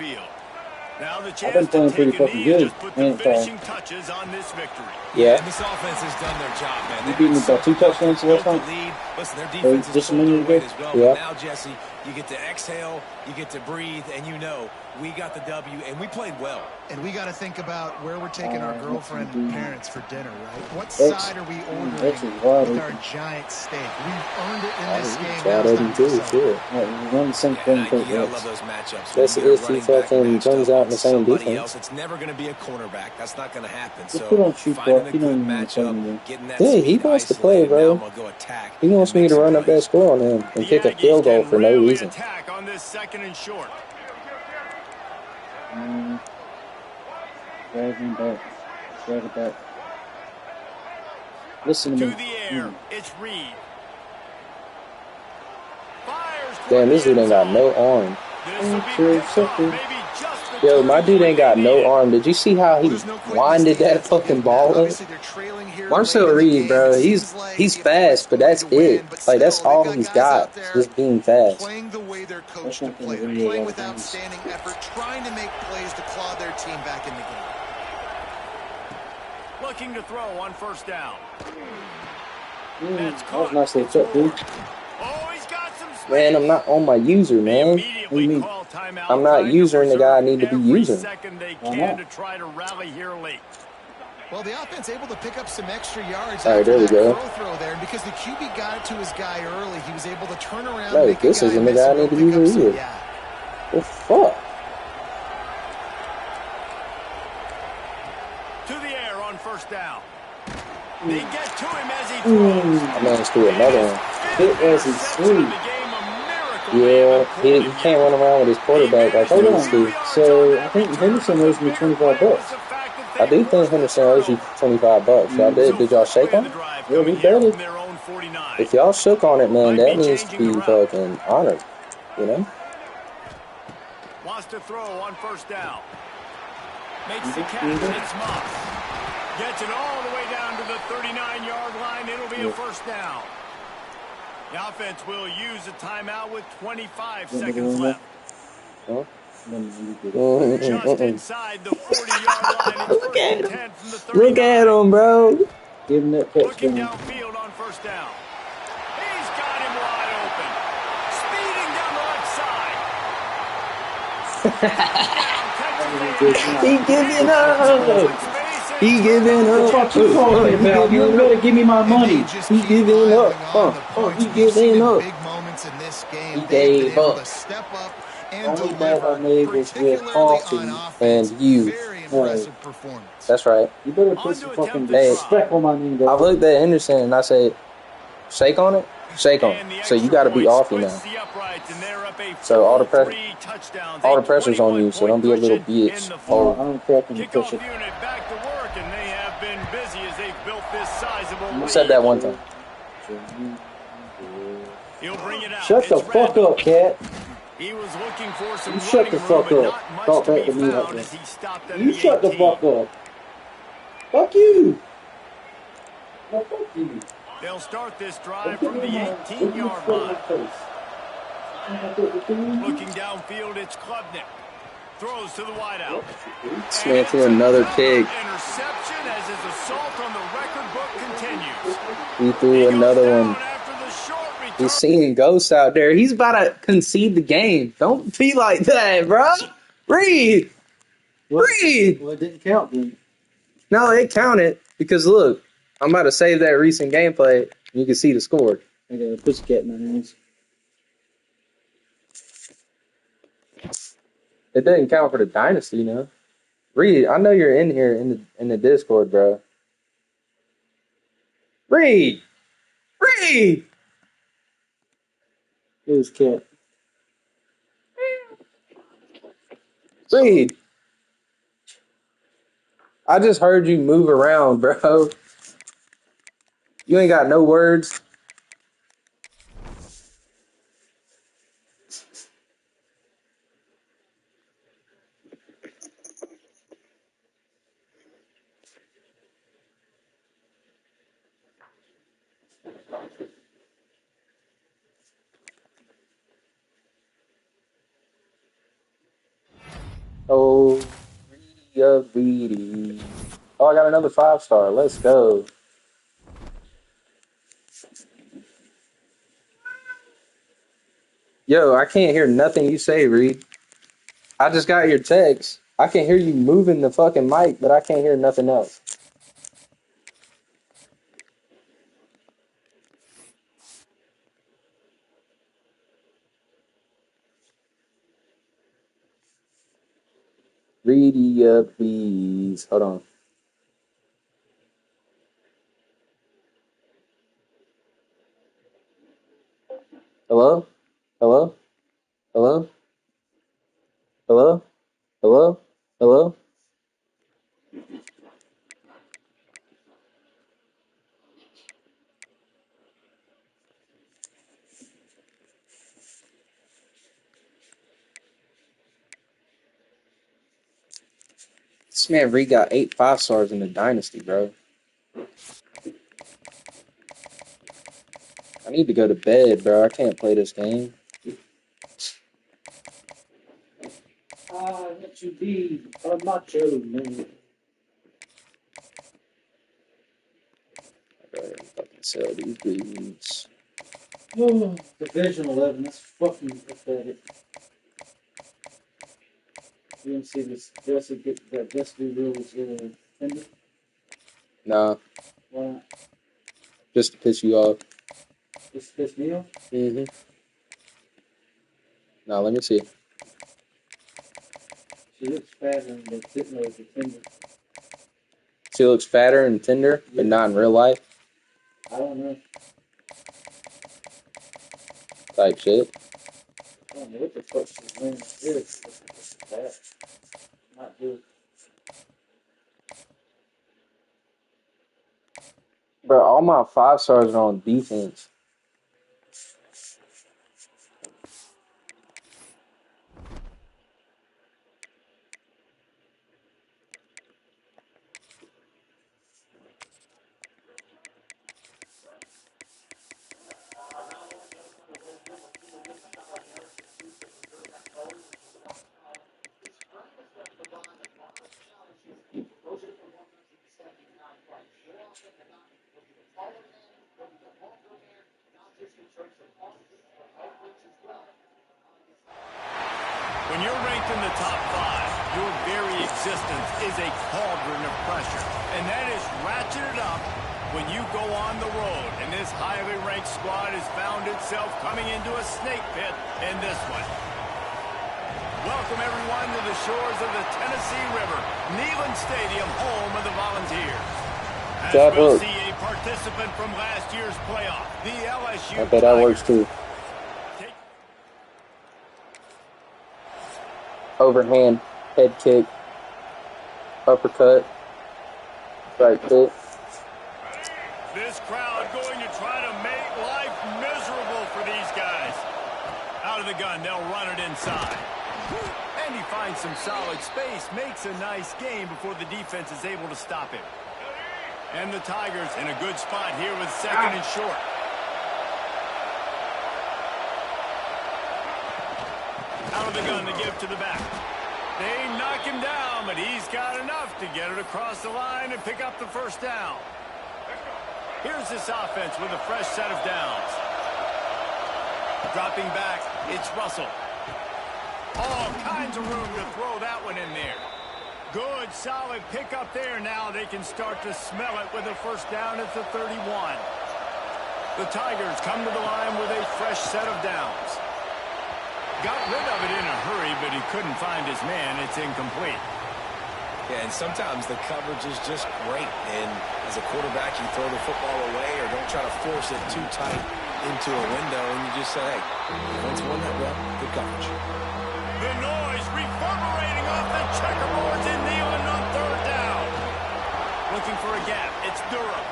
Now the I've chance been to playing pretty take a fucking knee and good. just put the finishing touches on this victory. Yeah, and this offense has done their job, man. You beat me by 2 touchdowns last the time? lead. Listen, their defense has Just a pulled their minute weight ago? as well. Yeah. But now, Jesse, you get to exhale, you get to breathe, and you know we got the W, and we played well. And we got to think about where we're taking our girlfriend and parents for dinner, right? What side are we ordering with our giant steak? We've earned it in this game. Now it's time to celebrate. Run the same thing for I love those matchups. That's if he fucking comes out in the same defense. It's never going to be a cornerback. That's not going to happen. So don't shoot finding ball. a good matchup, getting that Yeah, he speed wants to play, isolated, bro. now I'm gonna go attack He wants me to run up that score on him and kick a field goal for no reason. Attack on this 2nd and short. Drag him back. Drag it back. Listen to me. To the air, it's Reed. Damn, this dude ain't got no arm. Yo, my dude ain't got no arm. Did you see how he winded that fucking ball up? Marcel Reed, bro, he's fast, but that's it. Like, that's all he's got, just being fast. Playing the way they're coached to play. They're playing with outstanding effort, trying to make plays to claw their team back in the game. Looking to throw on 1st down. That was nice little touch, dude. Oh, he's got some space. Man, I'm not on my user, man. What do you mean? I'm not using the guy I need to be using. Why not? To try to rally here late. Well, the offense able to pick up some extra yards. All right, there we go. Throw there, and because the QB got it to his guy early, he was able to turn around. No, this isn't the guy I need to be using. What the fuck? To the air on 1st down. They get to him as he throws. I managed to do another one. Hit as he swings. Yeah, he can't run around with his quarterback like he used to. So I think Henderson owes me $25. I do think Henderson owes you $25. Y'all did y'all shake on it? Yeah, we betted. If y'all shook on it, man, that needs to be fucking honored. You know? Wants to throw on 1st down. Makes the catch. It's Moss. Gets it all the way down to the 39-yard line. It'll be a 1st down. The offense will use a timeout with 25 seconds left. Huh? Just inside the 40-yard line. Look at him. Look at him, bro. Give him that Looking touchdown. downfield on 1st down. He's got him wide open. Speeding down the left side. He giving up. He giving up. What you talking about? You better give me my money. He giving up. He giving up. Big moments in this game. He gave able up. to step up and Only bet I deliver, made was with particularly coffee on offense. and you. Very impressive performance. That's right. You better put some fucking Hey. respect on my name, I dog. looked at Henderson and I said, shake on it? Shake on it. So you got to be off you now. So all the pressure's on you, so don't be a little bitch. I Oh, don't crack any push it. Back to work, and they have been busy as they've built this sizable I lead. said that one time. He'll bring it out. Shut the It's fuck Randall. up, cat. He was looking for some You shut the running fuck room, but up. not Talk much back to to be me like found that. as he stopped at You the shut the 18. fuck up. Fuck you. No, fuck you. They'll start this drive Don't from give the me my- 18-yard don't line. give me my face. Looking downfield, it's Klubnik. Throws to the wideout. This man threw another pick. Interception as his assault on the record book continues. He threw another one. After the short return. He's seeing ghosts out there. He's about to concede the game. Don't be like that, bro. Reed. Reed. Well, it didn't count then. No, it counted because look, I'm about to save that recent gameplay. You can see the score. I got a pussycat in my hands. It doesn't count for the dynasty, you know. Reed, I know you're in here in the Discord, bro. Reed. Reed. It was cat. Reed. I just heard you move around, bro. You ain't got no words. Oh, Reedy. Oh, I got another 5-star. Let's go. Yo, I can't hear nothing you say, Reed. I just got your text. I can hear you moving the fucking mic, but I can't hear nothing else. Reedy up, please. Hold on. Hello? Hello? Hello? Hello? Hello? Hello? This man Reed got 8 5-stars in the dynasty, bro. I need to go to bed, bro. I can't play this game. Let you be a macho man. I gotta fucking sell these dudes. Oh, Division 11, that's fucking pathetic. You didn't see this Destiny rules ended? Nah, Why? just to piss you off. Just piss me off? Mm-hmm. Now, let me see. She looks fatter than the Tinder. She looks fatter in Tinder, but not in real life. I don't know. Type shit. I don't know what the fuck she's wearing. It's bad. Not good. Bro, all my 5-stars are on defense. When you're ranked in the top 5, your very existence is a cauldron of pressure. And that is ratcheted up when you go on the road. And this highly ranked squad has found itself coming into a snake pit in this one. Welcome, everyone, to the shores of the Tennessee River, Neyland Stadium, home of the Volunteers. As we'll see a participant from last year's playoff, the LSU I bet that works too. Overhand, head kick, uppercut, right foot. This crowd going to try to make life miserable for these guys. Out of the gun, they'll run it inside. And he finds some solid space, makes a nice game before the defense is able to stop him. And the Tigers in a good spot here with second and short. Out of the gun to give to the back. They knock him down, but he's got enough to get it across the line and pick up the first down. Here's this offense with a fresh set of downs. Dropping back, it's Russell. All kinds of room to throw that one in there. Good, solid pickup there. Now they can start to smell it with a first down at the 31. The Tigers come to the line with a fresh set of downs. Got rid of it in a hurry, but he couldn't find his man. It's incomplete. Yeah, and sometimes the coverage is just great. And as a quarterback, you throw the football away or don't try to force it too tight into a window, and you just say, hey, defense won that well, good coverage. The noise reverberating off the checkerboards in Neyland on third down. Looking for a gap. It's Durham.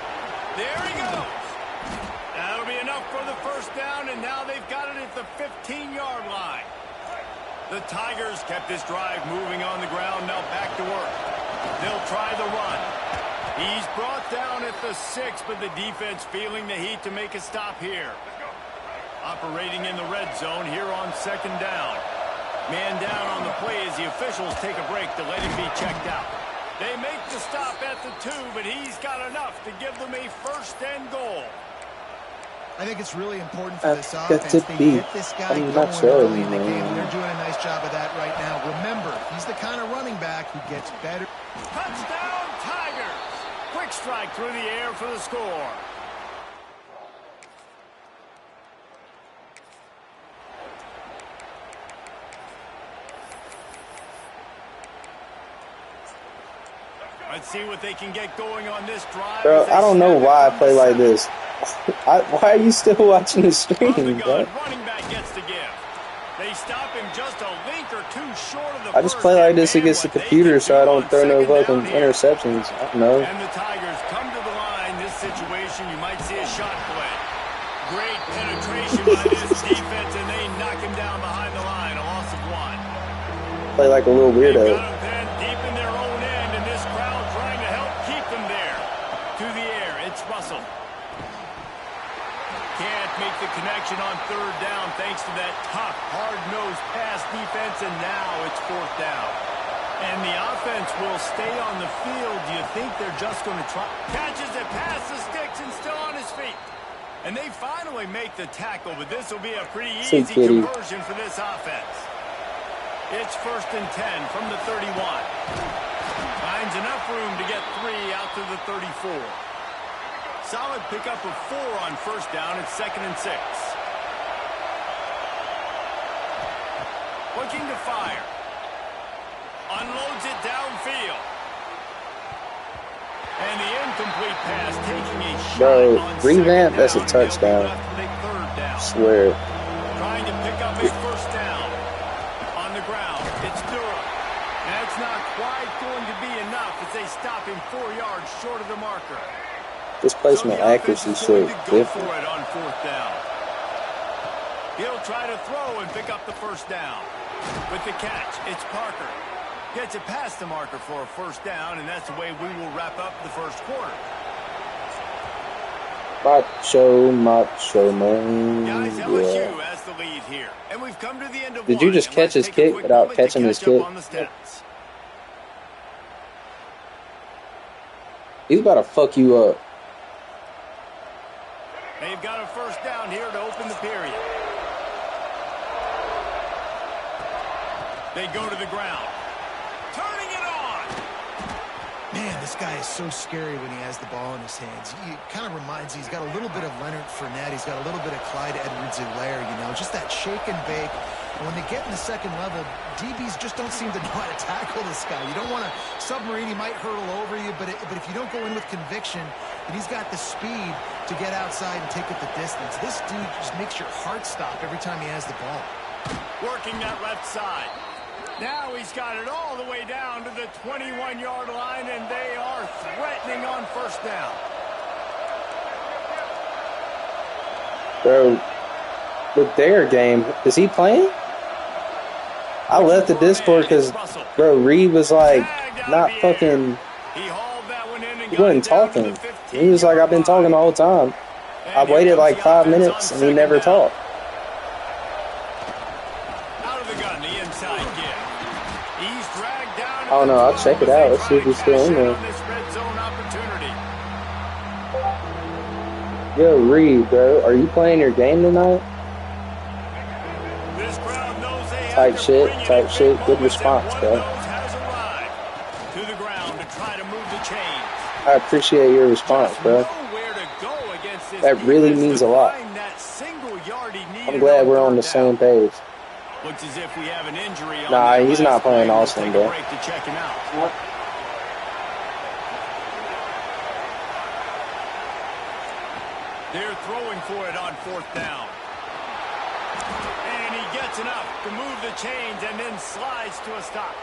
There he goes. That'll be enough for the first down, and now they've got it at the 15-yard line. The Tigers kept this drive moving on the ground. Now back to work. They'll try the run. He's brought down at the 6, but the defense feeling the heat to make a stop here. Operating in the red zone here on second down. Man down on the play as the officials take a break to let him be checked out. They make the stop at the 2, but he's got enough to give them a 1st and goal. I think it's really important for this offense. They get this guy going early in the game. They're doing a nice job of that right now. Remember, he's the kind of running back who gets better. Touchdown, Tigers! Quick strike through the air for the score. Let's see what they can get going on this drive. Bro, I don't know why I play like this. Why are you still watching the stream, bro? Running back gets to give. They stop him just a link or 2 short of the I just play like this against the computer so I don't throw no fucking interceptions. I don't know. And the Tigers come to the line. This situation, you might see a shot play. Great penetration by this defense, and they knock him down behind the line. A loss of 1. Play like a little weirdo. Deep in their own end, and this crowd trying to help keep them there. To the air, it's Russell. Can't make the connection on 3rd down thanks to that tough, hard-nosed pass defense, and now it's 4th down. And the offense will stay on the field. Do you think they're just going to try? Catches it past the sticks and still on his feet. And they finally make the tackle, but this will be a pretty easy conversion for this offense. It's 1st and 10 from the 31. Finds enough room to get 3 out to the 34. Solid pickup of 4 on 1st down. It's 2nd and 6. Looking to fire. Unloads it downfield. And the incomplete pass taking a shot. Bro, revamp, that's a touchdown. Swear. Trying to pick up his 1st down. On the ground, it's Durham. That's not quite going to be enough as they stop him 4 yards short of the marker. This placement accuracy shit different. For it on 4th down. He'll try to throw and pick up the 1st down. With the catch, it's Parker. Gets it past the marker for a 1st down, and that's the way we will wrap up the 1st quarter. Macho man. Guys, LSU has the lead here, and we've come to the end of Did you just catch his kick without catching his kick? He's about to fuck you up. They've got a 1st down here to open the period. They go to the ground. Turning it on. Man, this guy is so scary when he has the ball in his hands. He kind of reminds me, he's got a little bit of Leonard Fournette. He's got a little bit of Clyde Edwards-Helaire, you know, just that shake and bake. And when they get in the 2nd level, DBs just don't seem to know how to tackle this guy. You don't want to submarine. He might hurtle over you, but if you don't go in with conviction, and he's got the speed to get outside and take it the distance. This dude just makes your heart stop every time he has the ball. Working that left side. Now he's got it all the way down to the 21-yard line, and they are threatening on 1st down. Bro, with their game, is he playing? I left the Discord because, bro, Reed was like, not fucking, he wasn't talking. He was like, I've been talking the whole time. I waited like 5 minutes and he never talked. I don't know, I'll check it out. Let's see if he's still in there. Yo, Reed, bro, are you playing your game tonight? Type shit, good response, bro. I appreciate your response, bro. That really means a lot. I'm glad we're on the same page. Looks as if we have an injury. Nah, he's not playing Austin, bro. They're throwing for it on 4th down. And he gets enough to move the chains and then slides to a stop.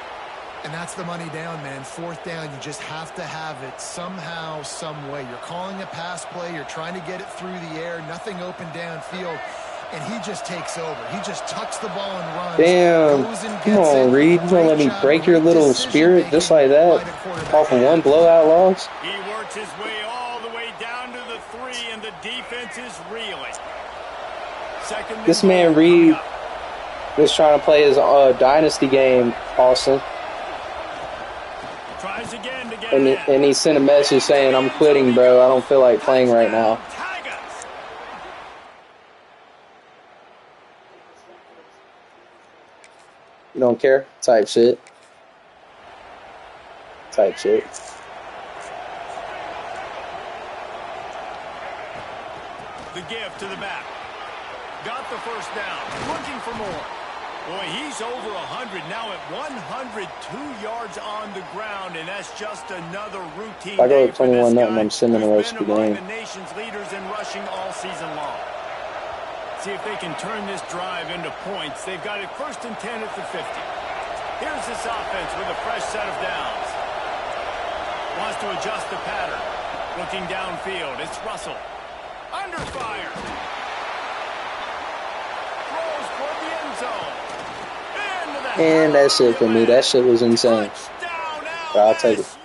And that's the money down, man. 4th down, you just have to have it somehow, some way. You're calling a pass play. You're trying to get it through the air. Nothing open downfield. And he just takes over. He just tucks the ball and runs. Damn. Come on, Reed. You gonna let me break your little spirit just like that? Off of one blowout loss? He works his way all the way down to the 3, and the defense is reeling. This man, Reed, Just trying to play his dynasty game, Austin. Tries again to get and he sent a message saying, "I'm quitting, bro. I don't feel like playing right now." You don't care? Type shit. Type shit. The give to the back. Got the first down. Looking for more. Boy, he's over 100 now at 102 yards on the ground, and that's just another routine. I go with 21-0, I'm sending the rest of the game. The nation's leaders in rushing all season long. See if they can turn this drive into points. They've got it 1st and 10 at the 50. Here's this offense with a fresh set of downs. Wants to adjust the pattern. Looking downfield, it's Russell. Under fire. Throws toward the end zone. And that's it for me. That shit was insane. But I'll take it.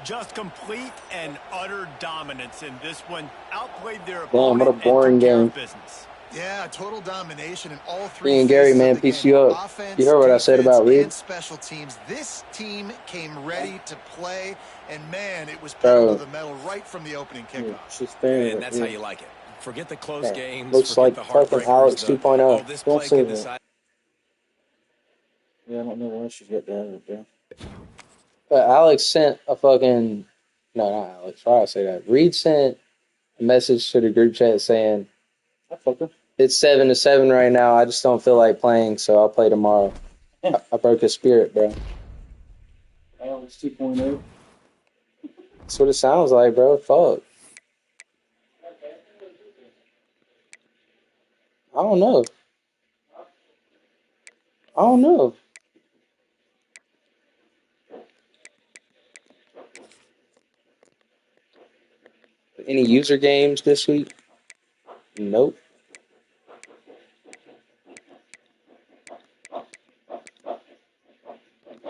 Just complete and utter dominance in this one. Outplayed their opponent. Damn, what a boring game. Business. Yeah, total domination in all three. Me and Gary, man, piece you up. You heard what I said about Reed? Special teams. This team came ready to play, and man, it was pedal to the metal right from the opening kickoff. And that's how you like it. Forget the close games. Looks like fucking Alex 2.0. Don't say that. Yeah, I don't know why she got that, bro. But Alex sent a fucking... No, not Alex. Why did I say that? Reed sent a message to the group chat saying, "It's 7-7 right now. I just don't feel like playing, so I'll play tomorrow." I broke his spirit, bro. Alex 2.0. That's what it sounds like, bro. Fuck. I don't know. Any user games this week? Nope.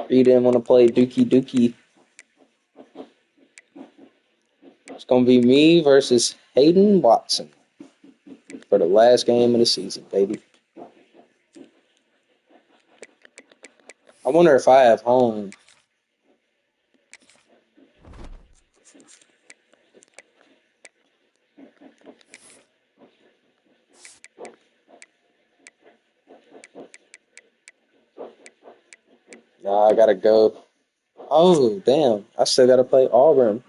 You didn't want to play Dookie Dookie. It's going to be me versus Hayden Watson for the last game of the season, baby. I wonder if I have home. Nah, I gotta go. Oh, damn. I still gotta play Auburn.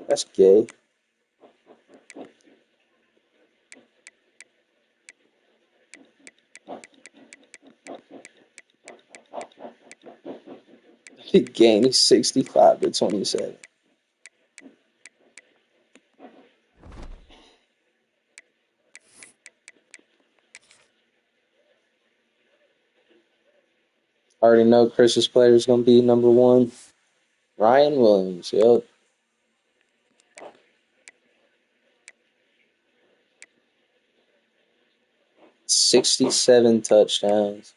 That's gay. He gained 65-27. I already know Chris's player is going to be number 1. Ryan Williams, yep. 67 touchdowns.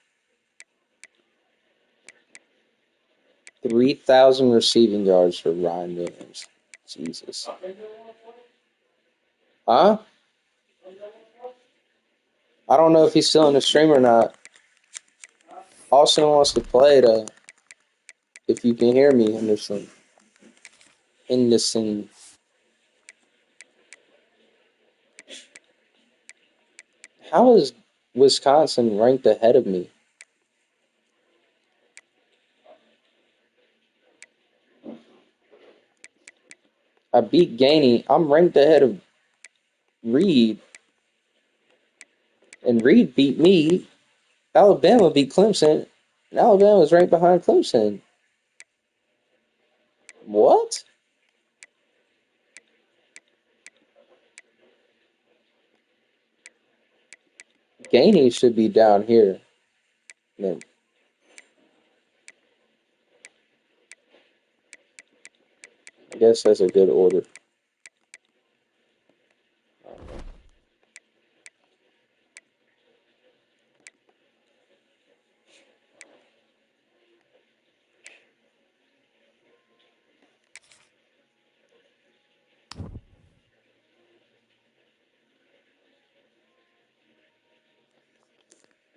3,000 receiving yards for Ryan Williams. Jesus. Huh? I don't know if he's still in the stream or not. Austin wants to play, though. If you can hear me, Henderson. How is Wisconsin ranked ahead of me? I beat Gainey. I'm ranked ahead of Reed. And Reed beat me. Alabama beat Clemson. And Alabama was ranked behind Clemson. What? Gainey should be down here. Then. I guess that's a good order.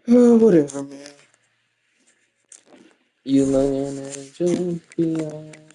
Whatever, man. You looking at a joke,